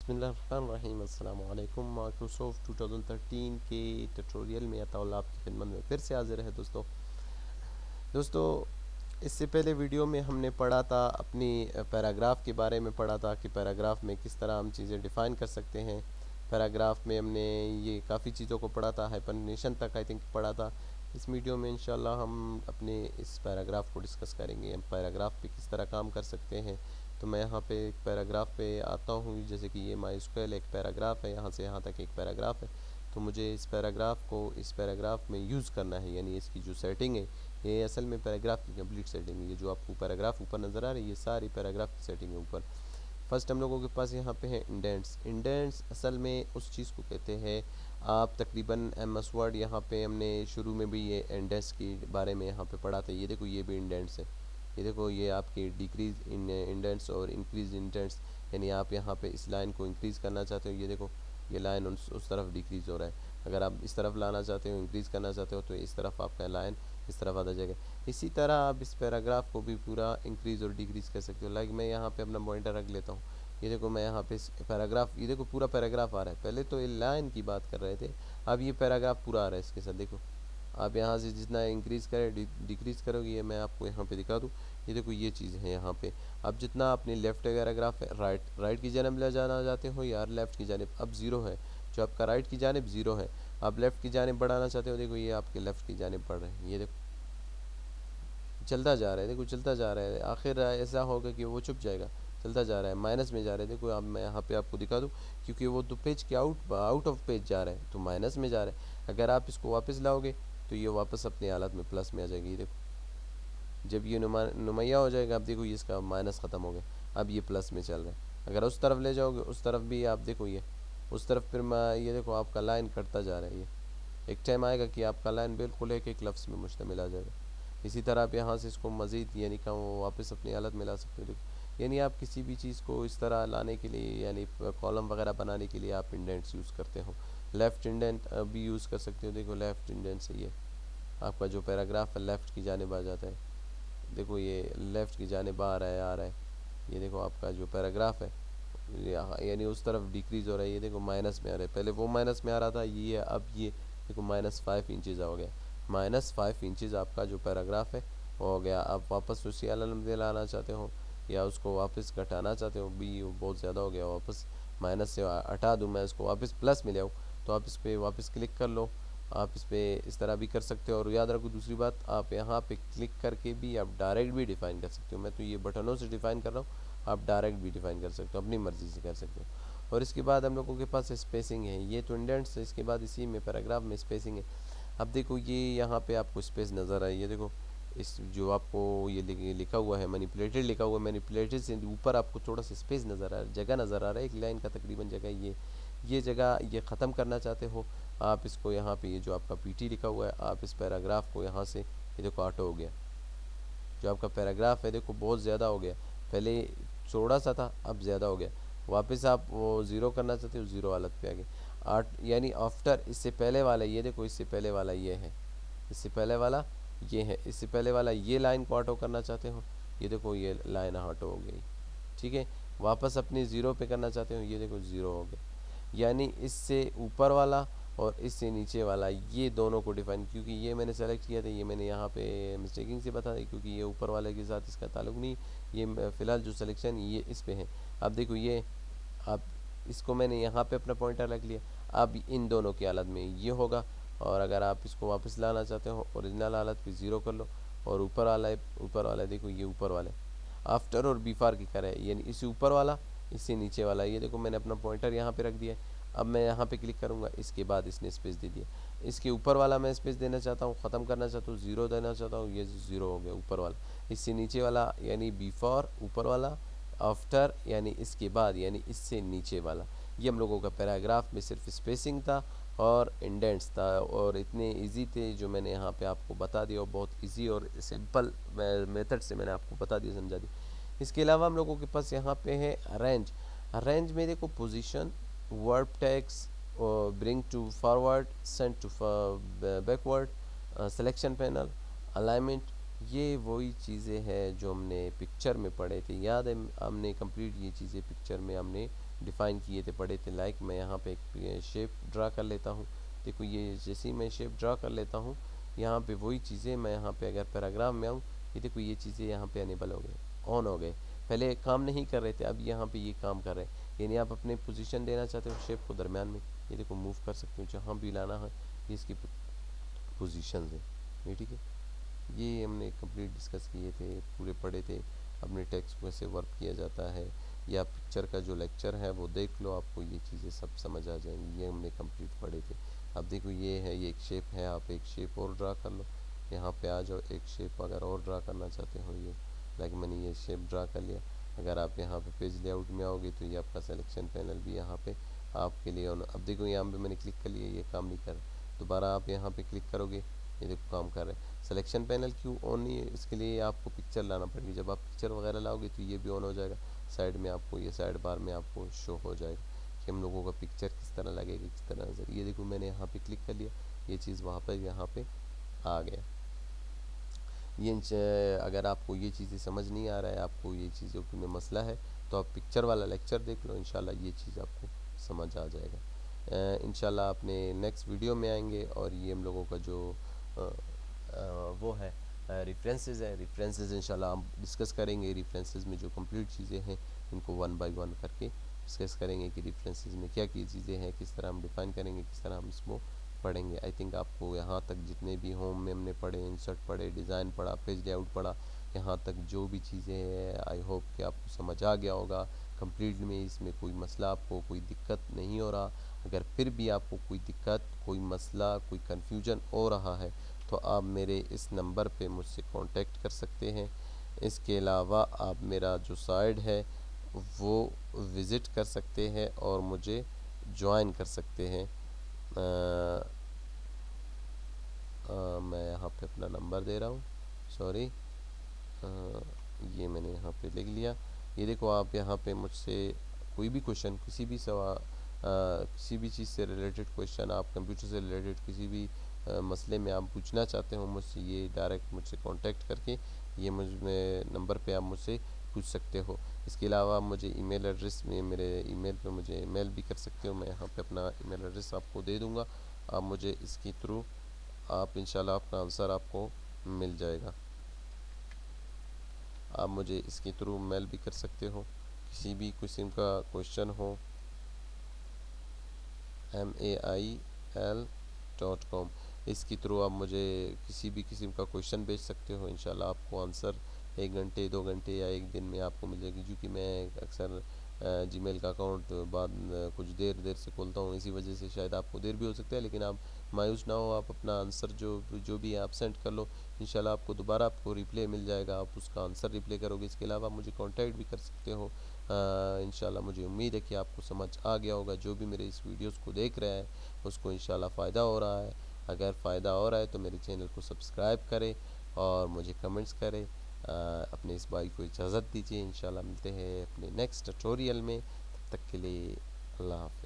बिस्मिल्लाहिर्रहमानिर्रहीम अस्सलाम वालेकुम। माइक्रोसॉफ्ट 2013 के ट्यूटोरियल में अताउल्लाह आपकी खिदमत में फिर से हाजिर है दोस्तों इससे पहले वीडियो में हमने पढ़ा था अपनी पैराग्राफ के बारे में पढ़ा था कि पैराग्राफ में किस तरह हम चीज़ें डिफ़ाइन कर सकते हैं। पैराग्राफ में हमने ये काफ़ी चीज़ों को पढ़ा था, हाइपरनेशन तक आई थिंक पढ़ा था। इस वीडियो में इंशाल्लाह हम अपने इस पैराग्राफ को डिस्कस करेंगे, हम पैराग्राफ पे किस तरह काम कर सकते हैं। तो मैं यहाँ पे एक पैराग्राफ पे आता हूँ, जैसे कि ये माइस्क्वेल एक पैराग्राफ है, यहाँ से यहाँ तक एक पैराग्राफ है। तो मुझे इस पैराग्राफ को इस पैराग्राफ में यूज़ करना है, यानी इसकी जो सेटिंग है ये असल में पैराग्राफ की कंप्लीट सेटिंग है। ये जो आपको पैराग्राफ ऊपर नज़र आ रही है ये सारी पैराग्राफ की सेटिंग है ऊपर। फर्स्ट हम लोगों के पास यहाँ पे है इंडेंट्स। इंडेंट्स असल में उस चीज़ को कहते हैं, आप तकरीबन एमएस वर्ड यहाँ पे हमने शुरू में भी ये इंडेंट्स के बारे में यहाँ पे पढ़ा था। ये देखो ये भी इंडेंट्स है, ये देखो ये आपके डिक्रीज इन इंडेंट्स और इंक्रीज इंडेंट्स, यानी आप यहाँ पे इस लाइन को इंक्रीज़ करना चाहते हो, ये देखो ये लाइन उस तरफ डिक्रीज़ हो रहा है। अगर आप इस तरफ लाना चाहते हो, इंक्रीज़ करना चाहते हो, तो इस तरफ आपका लाइन इस तरफ आ जाएगा। इसी तरह आप इस पैराग्राफ को भी पूरा इंक्रीज़ और डिक्रीज़ कर सकते हो। लाइक मैं यहाँ पे अपना पॉइंटर रख लेता हूँ, ये देखो मैं यहाँ पे इस पैराग्राफ, ये देखो पूरा पैराग्राफ आ रहा है। पहले तो ये लाइन की बात कर रहे थे, अब ये पैराग्राफ पूरा आ रहा है इसके साथ। देखो आप यहाँ से जितना इंक्रीज़ करें डिक्रीज़ करोगे, ये मैं आपको यहाँ पे दिखा दूँ। ये देखो ये चीज़ है यहाँ पे। अब जितना अपने लेफ़्ट पैराग्राफ है, राइट की जानब ले जाना चाहते हो या लेफ़्ट की जानब, अब ज़ीरो है। जो आपका राइट की जानब ज़ीरो है, आप लेफ़्ट की जानब बढ़ाना चाहते हो, देखो ये आपके लेफ़्ट की जानब बढ़ रहे हैं। ये देखो चलता जा रहा है, देखो चलता जा रहा है। आखिर ऐसा होगा कि वो चुप जाएगा, चलता जा रहा है, माइनस में जा रहा है। देखो अब मैं यहाँ पे आपको दिखा दूँ, क्योंकि वो तो पेज के आउट ऑफ पेज जा रहा है तो माइनस में जा रहा है। अगर आप इसको वापस लाओगे तो ये वापस अपनी हालत में प्लस में आ जाएगी। ये देखो जब ये नुमाया हो जाएगा, अब देखो ये इसका माइनस ख़त्म हो गया, अब ये प्लस में चल रहा है। अगर उस तरफ ले जाओगे उस तरफ भी आप देखो ये उस तरफ, फिर ये देखो आपका लाइन कटता जा रहा है। ये एक टाइम आएगा कि आपका लाइन बिल्कुल एक लफ्ज़ में मुश्तमिल आ जाएगा। इसी तरह आप यहाँ से इसको मज़ीद यानी कम वापस अपनी हालत में ला सकते हो। देखो यानी आप किसी भी चीज़ को इस तरह लाने के लिए, यानी कॉलम वगैरह बनाने के लिए आप इंडेंट्स यूज़ करते हो। लेफ़्ट इंडेंट भी यूज़ कर सकते हो। देखो लेफ़्ट इंडेंट से ये आपका जो पैराग्राफ है लेफ़्ट की जानिब आ जाता है। देखो ये लेफ़्ट की जानिब आ रहा है आ रहा है। ये देखो आपका जो पैराग्राफ है यानी उस तरफ डिक्रीज़ हो रहा है। ये देखो माइनस में आ रहा है, पहले वो माइनस में आ रहा था, ये अब ये देखो -5 इंचज़ हो गया। -5 इंचज़ आपका जो पैराग्राफ है वो हो गया। आप वापस उसी आलम में लाना चाहते हो या उसको वापस घटाना चाहते हो, भी वो बहुत ज़्यादा हो गया, वापस माइनस से हटा दूँ मैं इसको, वापस प्लस में ले आऊँ, तो आप इस पर वापस क्लिक कर लो। आप इस पर इस तरह भी कर सकते हो। और याद रखो दूसरी बात, आप यहाँ पे क्लिक करके भी आप डायरेक्ट भी डिफ़ाइन कर सकते हो। मैं तो ये बटनों से डिफ़ाइन कर रहा हूँ, आप डायरेक्ट भी डिफ़ाइन कर सकते हो, अपनी मर्ज़ी से कर सकते हो। और इसके बाद हम लोगों के पास स्पेसिंग है, ये तो इंडेंट्स है। इसके बाद इसी में पैराग्राफ में स्पेसिंग है। अब देखो ये यहाँ पे आपको स्पेस नज़र आए, ये देखो इस जो आपको ये लिखा हुआ है मैनिपुलेटेड लिखा हुआ है, मैनिपुलेटेड से ऊपर आपको थोड़ा सा स्पेस नज़र आ रहा है, जगह नज़र आ रहा है, एक लाइन का तकरीबन जगह। ये जगह ये ख़त्म करना चाहते हो आप इसको, यहाँ पे ये जो आपका पीटी लिखा हुआ है, आप इस पैराग्राफ को यहाँ से, ये देखो ऑटो हो गया। जो आपका पैराग्राफ है देखो बहुत ज़्यादा हो गया, पहले थोड़ा सा था अब ज़्यादा हो गया। वापस आप वो ज़ीरो करना चाहते हो, ज़ीरो हालत पे आ गए। आठ यानी आफ्टर, इससे पहले वाला ये देखो, इससे पहले वाला ये है, इससे पहले वाला ये है, इससे पहले वाला ये लाइन को ऑटो करना चाहते हो, ये देखो ये लाइन ऑटो हो गई। ठीक है, वापस अपनी ज़ीरो पे करना चाहते हो, ये देखो ज़ीरो हो गया। यानी इससे ऊपर वाला और इससे नीचे वाला, ये दोनों को डिफाइन, क्योंकि ये मैंने सेलेक्ट किया था, ये मैंने यहाँ पे मिस्टेकिंग से बता दी, क्योंकि ये ऊपर वाले के साथ इसका ताल्लुक नहीं। ये फ़िलहाल जो सिलेक्शन ये इस पे है। अब देखो ये, अब इसको मैंने यहाँ पे अपना पॉइंटर रख लिया, अब इन दोनों की हालत में ये होगा। और अगर आप इसको वापस लाना चाहते हो ओरिजिनल हालत पे, ज़ीरो कर लो। और ऊपर वाला देखो, ये ऊपर वाला आफ्टर और बिफोर की तरह है, यानी इससे ऊपर वाला इससे नीचे वाला। ये देखो मैंने अपना पॉइंटर यहाँ पे रख दिया है। अब मैं यहाँ पे क्लिक करूँगा, इसके बाद इसने स्पेस दे दिया। इसके ऊपर वाला मैं स्पेस देना चाहता हूँ, ख़त्म करना चाहता हूँ, ज़ीरो देना चाहता हूँ, ये ज़ीरो हो गया ऊपर वाला। इससे नीचे वाला यानी बिफोर ऊपर वाला, आफ्टर यानी इसके बाद यानी इससे नीचे वाला। ये हम लोगों का पैराग्राफ में सिर्फ स्पेसिंग था और इंडेंट्स था, और इतने इजी थे जो मैंने यहाँ पे आपको बता दिया, और बहुत इजी और सिंपल मेथड से मैंने आपको बता दिया, समझा दिया। इसके अलावा हम लोगों के पास यहाँ पे है अरेंज। अरेंज में देखो position, verb tags, bring to forward, send to backward, selection panel, alignment, ये वही चीज़ें हैं जो हमने पिक्चर में पढ़े थे। याद है हमने कंप्लीट ये चीज़ें पिक्चर में हमने डिफ़ाइन किए थे, पढ़े थे। लाइक मैं यहाँ पे एक शेप ड्रा कर लेता हूँ। देखो ये जैसे ही मैं शेप ड्रा कर लेता हूँ, यहाँ पे वही चीज़ें मैं यहाँ पे अगर पैराग्राफ में आऊँ, ये देखो ये चीज़ें यहाँ पे अनेबल हो गए, ऑन हो गए। पहले काम नहीं कर रहे थे, अब यहाँ पे ये काम कर रहे हैं। यानी आप अपने पोजीशन देना चाहते हो शेप को दरमियान में, ये देखो मूव कर सकते हो जहाँ भी लाना है, ये इसकी पोजीशन है, ये ठीक है। ये हमने कंप्लीट डिस्कस किए थे, पूरे पढ़े थे। अपने टेक्स्ट को कैसे वर्क किया जाता है, या पिक्चर का जो लेक्चर है वो देख लो, आपको ये चीज़ें सब समझ आ जाएंगी। ये हमने कंप्लीट पढ़े थे। अब देखो ये है, ये एक शेप है, आप एक शेप और ड्रा कर लो। यहाँ पे आ जाओ, एक शेप अगर और ड्रा करना चाहते हो, ये लाइक मैंने ये शेप ड्रा कर लिया। अगर आप यहाँ पे पेज लेआउट में आओगे तो ये आपका सिलेक्शन पैनल भी यहाँ पे आपके लिए ऑन। अब देखो यहाँ पे मैंने क्लिक कर लिया, ये काम नहीं कर रहा। दोबारा आप यहाँ पे क्लिक करोगे, ये देखो काम कर रहे हैं। सिलेक्शन पैनल क्यों ऑन नहीं है, इसके लिए आपको पिक्चर लाना पड़ेगी। जब आप पिक्चर वगैरह लाओगे तो ये भी ऑन हो जाएगा। साइड में आपको ये साइड बार में आपको शो हो जाएगा कि हम लोगों का पिक्चर किस तरह लगेगा, किस तरह नजर। ये देखो मैंने यहाँ पे क्लिक कर लिया, ये चीज़ वहाँ पर यहाँ पे आ गया। ये अगर आपको ये चीज़ें समझ नहीं आ रहा है, आपको ये चीज़ों में मसला है, तो आप पिक्चर वाला लेक्चर देख लो, इंशाल्लाह ये चीज़ आपको समझ आ जाएगा। इंशाल्लाह अपने नेक्स्ट वीडियो में आएंगे, और ये हम लोगों का जो वो है रेफरेंसेस है, रेफरेंसेस इंशाल्लाह हम डिस्कस करेंगे। रेफरेंसेस में जो कंप्लीट चीज़ें हैं इनको वन बाय वन करके डिस्कस करेंगे कि रेफरेंसेस में क्या क्या चीज़ें हैं, किस तरह हम डिफ़ाइन करेंगे, किस तरह हम इसको पढ़ेंगे। आई थिंक आपको यहाँ तक जितने भी होम में हमने पढ़े, इंसर्ट पढ़े, डिज़ाइन पढ़ा, पेज लेआउट पढ़ा, यहाँ तक जो भी चीज़ें हैं, आई होप कि आपको समझ आ गया होगा कंप्लीट में। इसमें कोई मसला, आपको कोई दिक्कत नहीं हो रहा। अगर फिर भी आपको कोई दिक्कत, कोई मसला, कोई कन्फ्यूजन हो रहा है तो आप मेरे इस नंबर पे मुझसे कांटेक्ट कर सकते हैं। इसके अलावा आप मेरा जो साइट है वो विज़िट कर सकते हैं और मुझे ज्वाइन कर सकते हैं। मैं यहाँ पे अपना नंबर दे रहा हूँ, सॉरी, ये मैंने यहाँ पे लिख लिया। ये देखो आप यहाँ पे मुझसे कोई भी क्वेश्चन, किसी भी सवाल, किसी भी चीज़ से रिलेटेड क्वेश्चन, आप कंप्यूटर से रिलेटेड किसी भी मसले में आप पूछना चाहते हो मुझसे, ये डायरेक्ट मुझसे कांटेक्ट करके ये मुझ में नंबर पे आप मुझसे पूछ सकते हो। इसके अलावा मुझे ईमेल एड्रेस में, मेरे ईमेल पे मुझे मेल भी कर सकते हो। मैं यहाँ पे अपना ईमेल एड्रेस आपको दे दूँगा, आप मुझे इसके थ्रू आप इंशाल्लाह अपना आंसर आपको मिल जाएगा। आप मुझे इसके थ्रू मेल भी कर सकते हो, किसी भी किस्म का क्वेश्चन हो। mail.com इसके थ्रू आप मुझे किसी भी किस्म का क्वेश्चन भेज सकते हो। इंशाल्लाह आपको आंसर 1 घंटे 2 घंटे या 1 दिन में आपको मिल जाएगी। क्योंकि मैं अक्सर जीमेल का अकाउंट बाद कुछ देर से खोलता हूँ, इसी वजह से शायद आपको देर भी हो सकता है। लेकिन आप मायूस ना हो, आप अपना आंसर जो भी आप सेंड कर लो, इंशाल्लाह आपको दोबारा आपको रिप्लाई मिल जाएगा, आप उसका आंसर रिप्लाई करोगे। इसके अलावा मुझे कांटेक्ट भी कर सकते हो। इंशाल्लाह मुझे उम्मीद है कि आपको समझ आ गया होगा। जो भी मेरे इस वीडियोस को देख रहा है उसको इंशाल्लाह फ़ायदा हो रहा है। अगर फ़ायदा हो रहा है तो मेरे चैनल को सब्सक्राइब करें और मुझे कमेंट्स करें। अपने इस भाई को इजाज़त दीजिए। इंशाल्लाह मिलते हैं अपने नेक्स्ट ट्यूटोरियल में, तब तक के लिए अल्लाह हाफ़िज़।